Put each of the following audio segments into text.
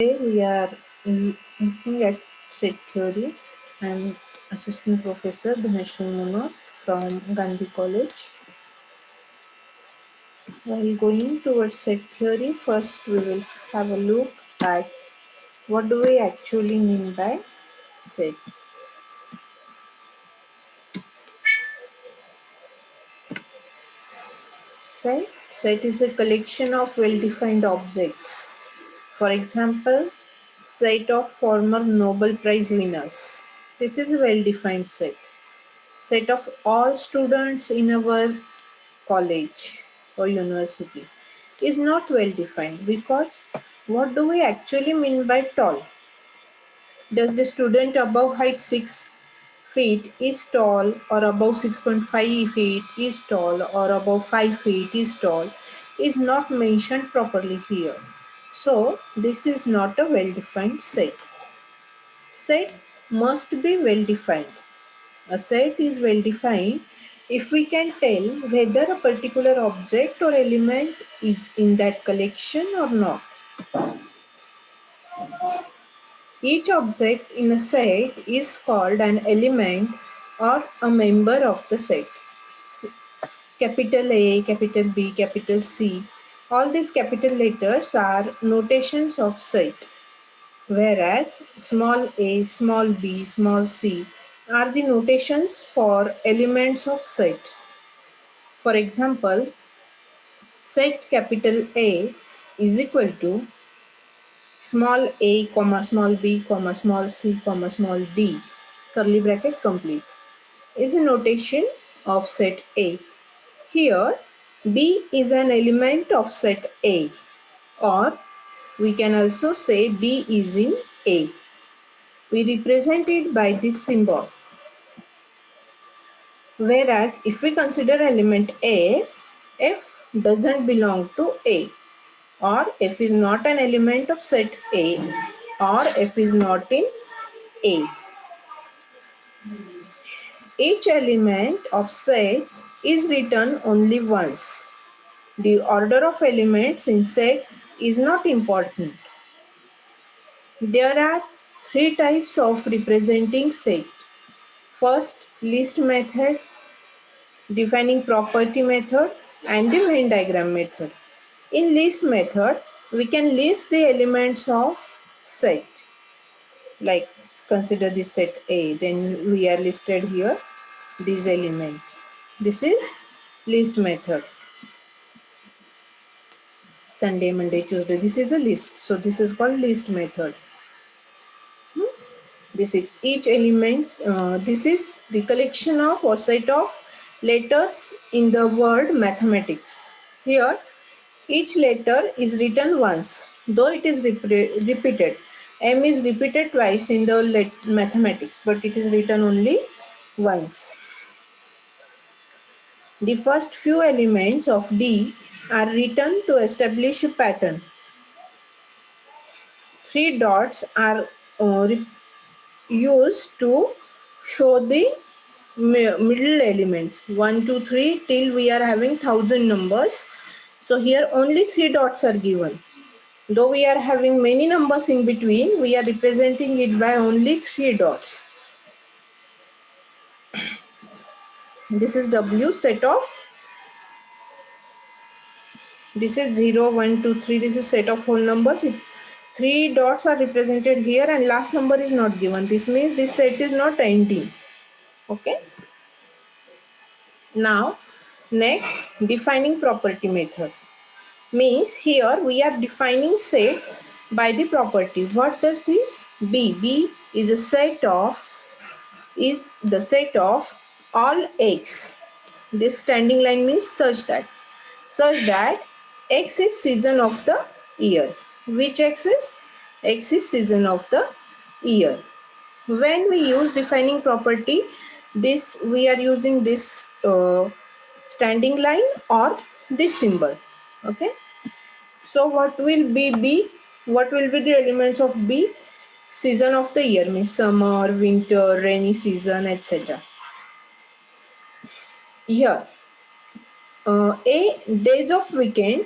Today we are looking at set theory. I am Assistant Professor Dhanashree Munot from Gandhi College. While going towards set theory, first we will have a look at what do we actually mean by set. Set is a collection of well-defined objects. For example, set of former Nobel Prize winners. This is a well-defined set. Set of all students in our college or university is not well defined, because what do we actually mean by tall? Does the student above height 6 feet is tall, or above 6.5 feet is tall, or above 5 feet is tall, is not mentioned properly here. So this is not a well defined set. Set must be well defined. A set is well defined if we can tell whether a particular object or element is in that collection or not. Each object in a set is called an element or a member of the set. Capital A, capital B, capital C, all these capital letters are notations of set, whereas small a, small b, small c are the notations for elements of set. For example, set capital A is equal to small a, comma, small b, comma, small c, comma, small d, curly bracket complete, is a notation of set A. Here, B is an element of set A, or we can also say B is in A. We represent it by this symbol. Whereas if we consider element F doesn't belong to A, or F is not an element of set A, or F is not in A. Each element of set is written only once. The order of elements in set is not important. There are three types of representing set. First, list method, defining property method, and the Venn diagram method. In list method, we can list the elements of set. Like consider this set A, then we are listed here these elements. This is list method. Sunday, Monday, Tuesday. This is a list. So this is called list method. This is each element. This is the collection of or set of letters in the word mathematics. Here, each letter is written once, though it is repeated. M is repeated twice in the mathematics, but it is written only once. The first few elements of D are written to establish a pattern. Three dots are used to show the middle elements 1 2 3 till we are having 1000 numbers. So here only three dots are given. Though we are having many numbers in between, we are representing it by only three dots. This is W set of, this is 0 1 2 3, this is set of whole numbers. Three dots are represented here and last number is not given. This means this set is not ending. Okay. Now next, defining property method means here we are defining set by the property. What does this be? B is a set of, is the set of all x. This standing line means such that x is season of the year. Which x is? X is season of the year. When we use defining property, this we are using this standing line or this symbol. Okay. So what will be B? What will be the elements of B? Season of the year means summer, winter, rainy season, etc. Here, A, days of weekend.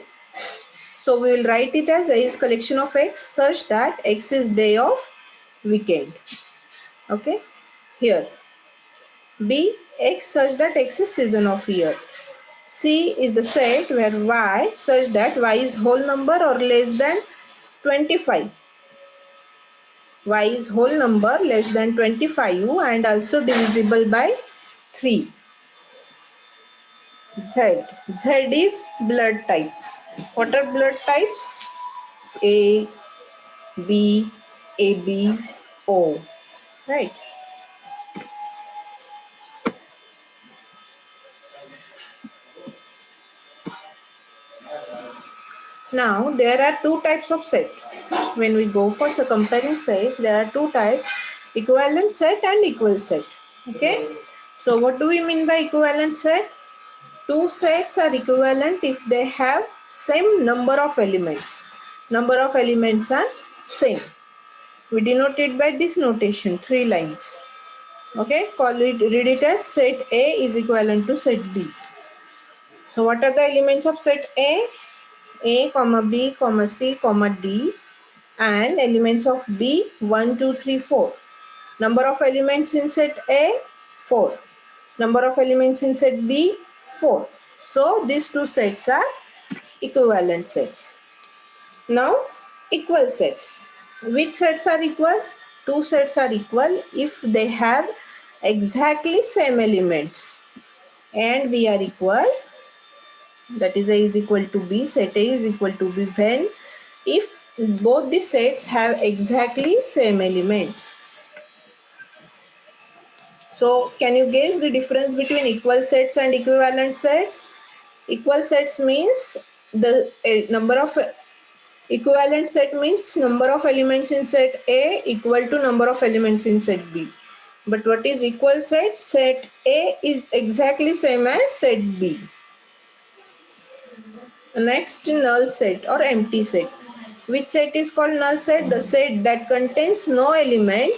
So we will write it as A is collection of X such that X is day of weekend. Okay. Here B, X such that X is season of year. C is the set where Y such that Y is whole number or less than 25. Y is whole number less than 25 and also divisible by 3. Z. Z is blood type. What are blood types? A, B, AB, O. Right. Now there are two types of set. When we go for comparing sets, there are two types: equivalent set and equal set. Okay. So what do we mean by equivalent set? Two sets are equivalent if they have same number of elements. Number of elements are same. We denote it by this notation, 3 lines. Okay, read it as set A is equivalent to set B. So what are the elements of set A? A, comma B, comma C, comma D, and elements of B 1, 2, 3, 4. Number of elements in set A 4. Number of elements in set B 4. So these two sets are equivalent sets. Now equal sets. Which sets are equal? Two sets are equal if they have exactly same elements and we are equal, that is A is equal to B, set A is equal to B when if both the sets have exactly same elements. So can you guess the difference between equal sets and equivalent sets? Equal sets means the number of equivalent set means number of elements in set A equal to number of elements in set B. But what is equal set? Set A is exactly same as set B. Next, null set or empty set. Which set is called null set? The set that contains no element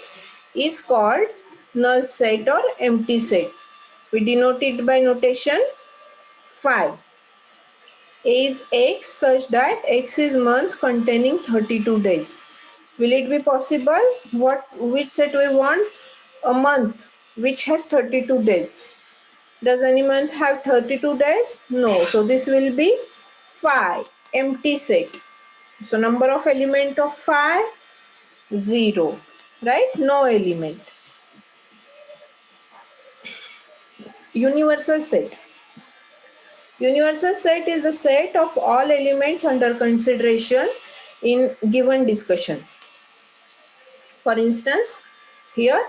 is called null set or empty set. We denote it by notation 5. Is X such that X is month containing 32 days. Will it be possible? Which set we want? A month which has 32 days. Does any month have 32 days? No. So this will be 5. Empty set. So number of element of 5, 0. Right? No element. Universal set. Universal set is the set of all elements under consideration in given discussion. For instance, here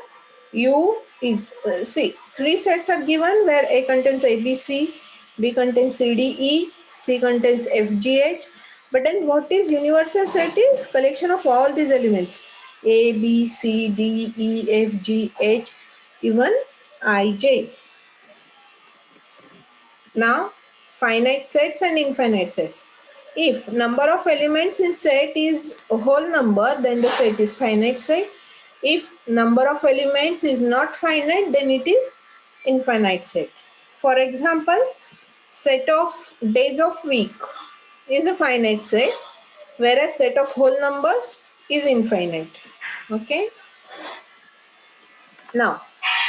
U is, see, 3 sets are given where A contains ABC, B contains CDE, C contains FGH. But then what is universal set is collection of all these elements A, B, C, D, E, F, G, H, even I, J. Now, finite sets and infinite sets. If number of elements in set is a whole number, then the set is finite set. If number of elements is not finite, then it is infinite set. For example, set of days of week is a finite set, whereas set of whole numbers is infinite. Okay. Now,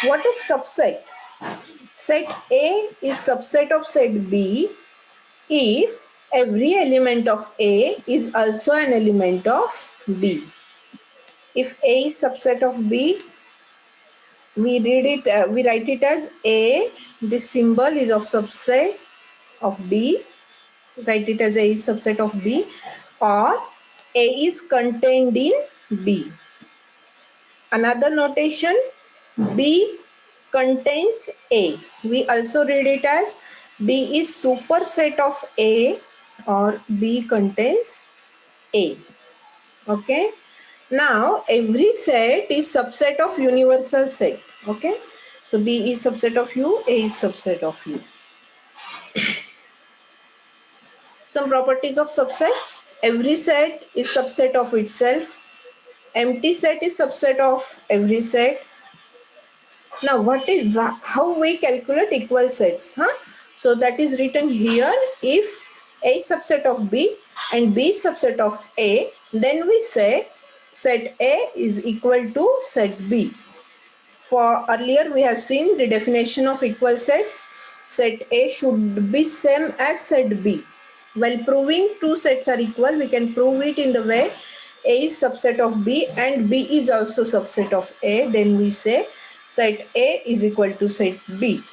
what is subset? Set A is subset of set B if every element of A is also an element of B. If A is subset of B, we write it as A. This symbol is of subset of B. Write it as A is subset of B, or A is contained in B. Another notation, B contains A. We also read it as B is superset of A, or B contains A. Okay. Now every set is subset of universal set. Okay. So B is subset of U, A is subset of U. Some properties of subsets. Every set is subset of itself. Empty set is subset of every set. Now how we calculate equal sets? So that is written here. If A is subset of B, and B is subset of A, then we say set A is equal to set B. For earlier we have seen the definition of equal sets. Set A should be same as set B. While proving two sets are equal, we can prove it in the way A is subset of B and B is also subset of A. Then we say set A is equal to set B.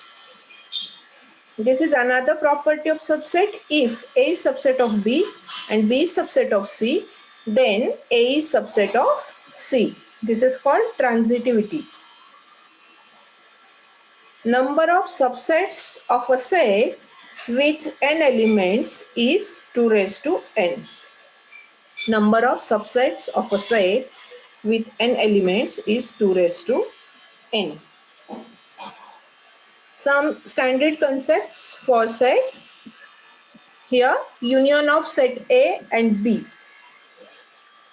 This is another property of subset. If A is subset of B and B is subset of C, then A is subset of C. This is called transitivity. Number of subsets of a set with n elements is 2 raised to n. Number of subsets of a set with n elements is 2 raised to n. Some standard concepts for set. Here, union of set A and B.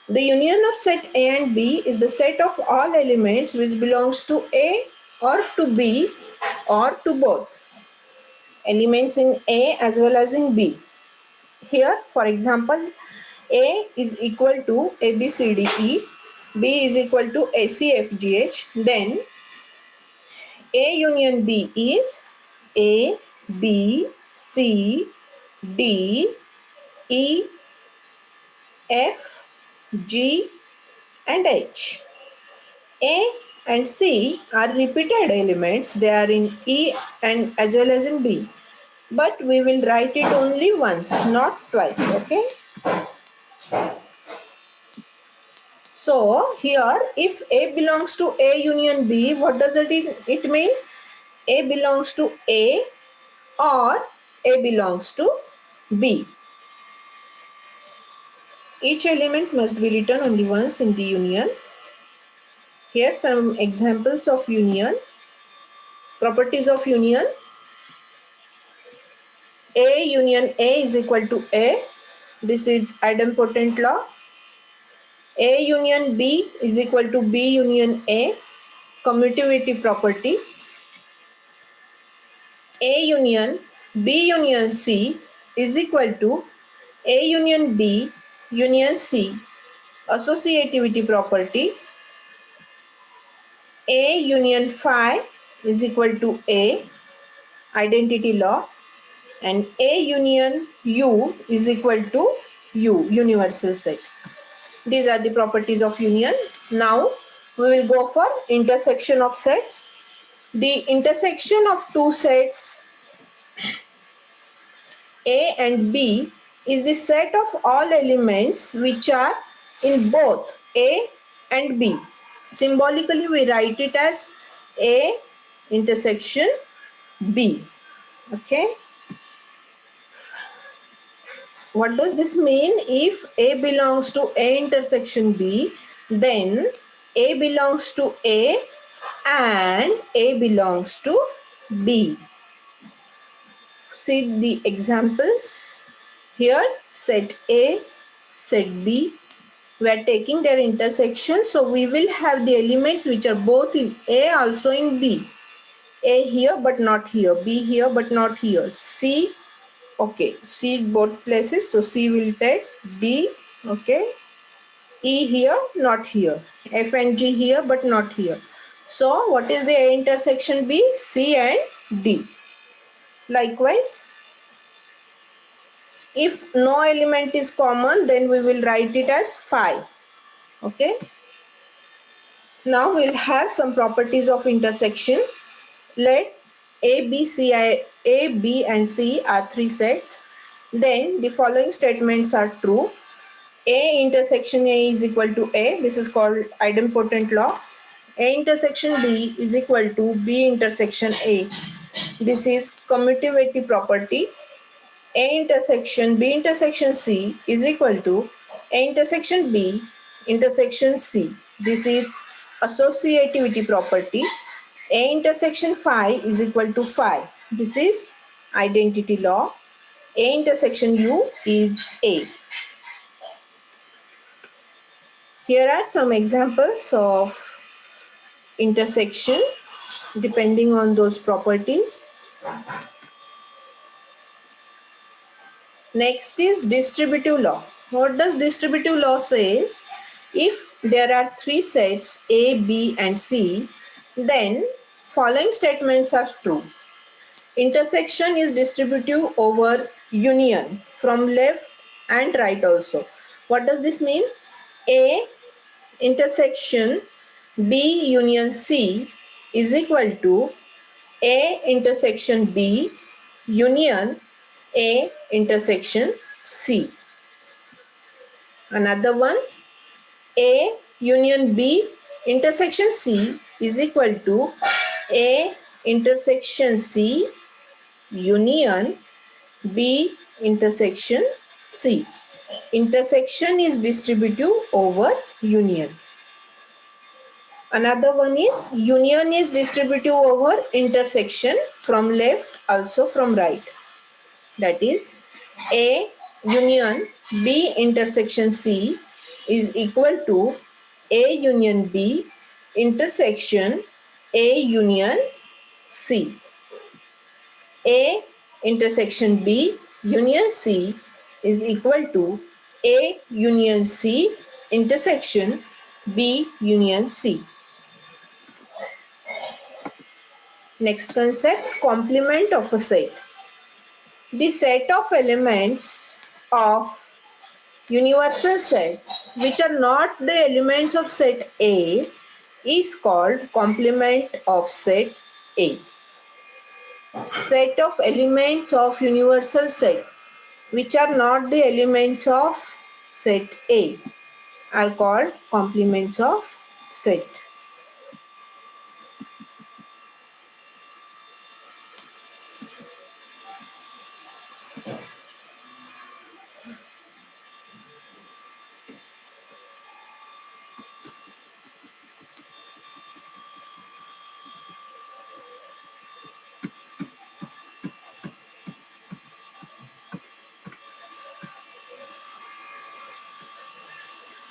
The union of set A and B is the set of all elements which belongs to A or to B or to both elements in A as well as in B. Here, for example, A is equal to ABCDE, B is equal to ACFGH, then A union B is A, B, C, D, E, F, G and H. A and C are repeated elements. They are in E and as well as in B. But we will write it only once, not twice. Okay. So here, if A belongs to A union B, what does it mean? A belongs to A or A belongs to B. Each element must be written only once in the union. Here some examples of union. Properties of union. A union A is equal to A. This is idempotent law. A union B is equal to B union A. Commutativity property. A union B union C is equal to A union B union C. Associativity property. A union phi is equal to A. Identity law. And A union U is equal to U, universal set. These are the properties of union. Now we will go for intersection of sets. The intersection of two sets A and B is the set of all elements which are in both A and B. Symbolically we write it as A intersection B. Okay. What does this mean? If A belongs to A intersection B, then A belongs to A and A belongs to B. See the examples. Here set A, set B. We are taking their intersection. So we will have the elements which are both in A also in B. A here but not here. B here but not here. C. Okay, C both places, so C will take D, okay. E here, not here. F and G here, but not here. So, what is the A intersection B? C and D. Likewise, if no element is common, then we will write it as phi, okay. Now, we will have some properties of intersection. Let A, B and C are three sets. Then, the following statements are true. A intersection A is equal to A. This is called idempotent law. A intersection B is equal to B intersection A. This is commutativity property. A intersection B intersection C is equal to A intersection B intersection C. This is associativity property. A intersection phi is equal to phi. This is identity law. A intersection U is A. Here are some examples of intersection depending on those properties. Next is distributive law. What does distributive law says? If there are three sets A, B and C, then following statements are true. Intersection is distributive over union from left and right also. What does this mean? A intersection B union C is equal to A intersection B union A intersection C. Another one, A union B intersection C is equal to A intersection C union B intersection C. Intersection is distributive over union. Another one is union is distributive over intersection from left also from right. That is A union B intersection C is equal to A union B intersection A union C. A intersection B union C is equal to A union C intersection B union C. Next concept, complement of a set. The set of elements of universal set which are not the elements of set A is called complement of set A. Set of elements of universal set which are not the elements of set A are called complements of set.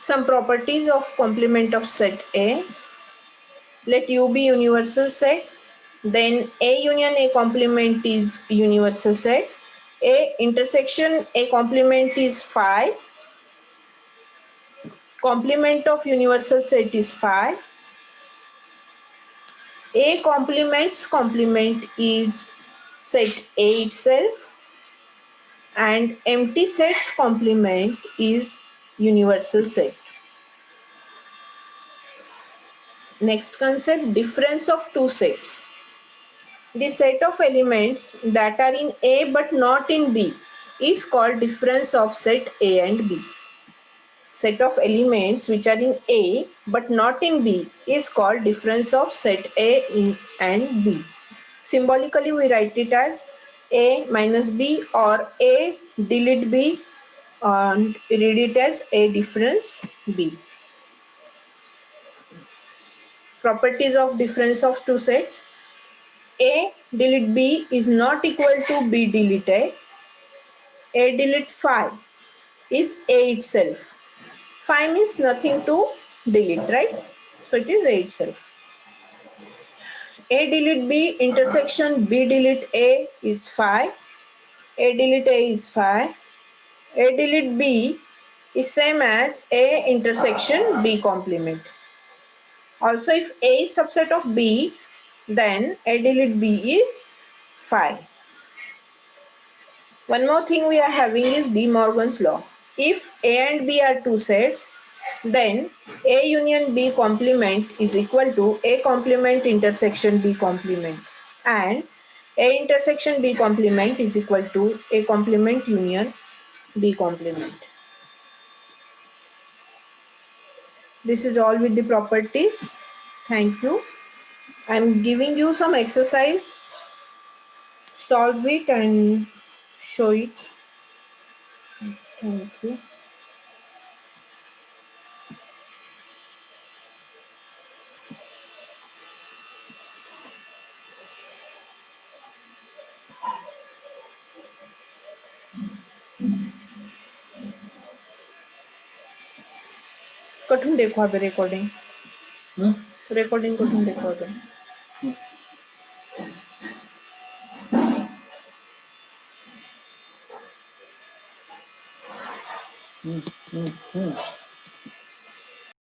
Some properties of complement of set A. Let U be universal set, then A union A complement is universal set. A intersection A complement is phi. Complement of universal set is phi. A complement's complement is set A itself, and empty set's complement is universal set. Next concept, difference of two sets. The set of elements that are in A but not in B is called difference of set A and B. Set of elements which are in A but not in B is called difference of set A and B. Symbolically we write it as A minus B or A delete B, and read it as A difference B. Properties of difference of two sets. A delete B is not equal to B delete A. A delete phi is A itself. Phi means nothing to delete, right? So it is A itself. A delete B intersection B delete A is phi. A delete A is phi. A delete B is same as A intersection B complement. Also, if A is subset of B, then A delete B is phi. One more thing we are having is De Morgan's law. If A and B are two sets, then A union B complement is equal to A complement intersection B complement, and A intersection B complement is equal to A complement union B complement. This is all with the properties. Thank you. I am giving you some exercise. Solve it and show it. Thank you. कठून देखो अभी recording. Recording कठून देखो अभी. Hmm, hmm, hmm.